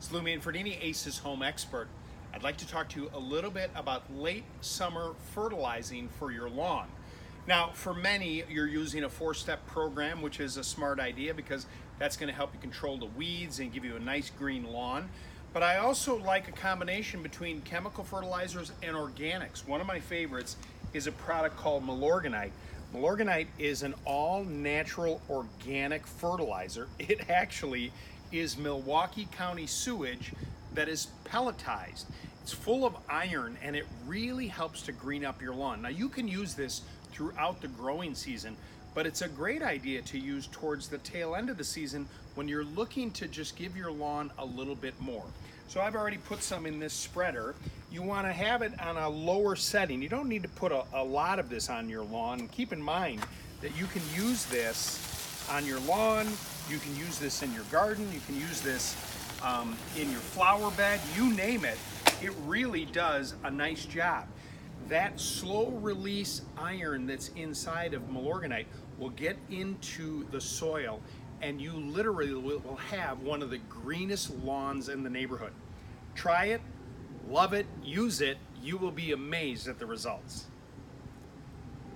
It's Lou Manfredini, Ace's home expert. I'd like to talk to you a little bit about late summer fertilizing for your lawn. Now, for many, you're using a 4-step program, which is a smart idea because that's going to help you control the weeds and give you a nice green lawn. But I also like a combination between chemical fertilizers and organics. One of my favorites is a product called Milogranite. Milogranite is an all-natural organic fertilizer. It actually is Milwaukee County sewage that is pelletized. It's full of iron and it really helps to green up your lawn. Now you can use this throughout the growing season, but it's a great idea to use towards the tail end of the season when you're looking to just give your lawn a little bit more. So I've already put some in this spreader. You want to have it on a lower setting. You don't need to put a lot of this on your lawn. And keep in mind that you can use this on your lawn, you can use this in your garden, you can use this in your flower bed, you name it. It really does a nice job. That slow release iron that's inside of Milogranite will get into the soil and you literally will have one of the greenest lawns in the neighborhood. Try it, love it, use it. You will be amazed at the results.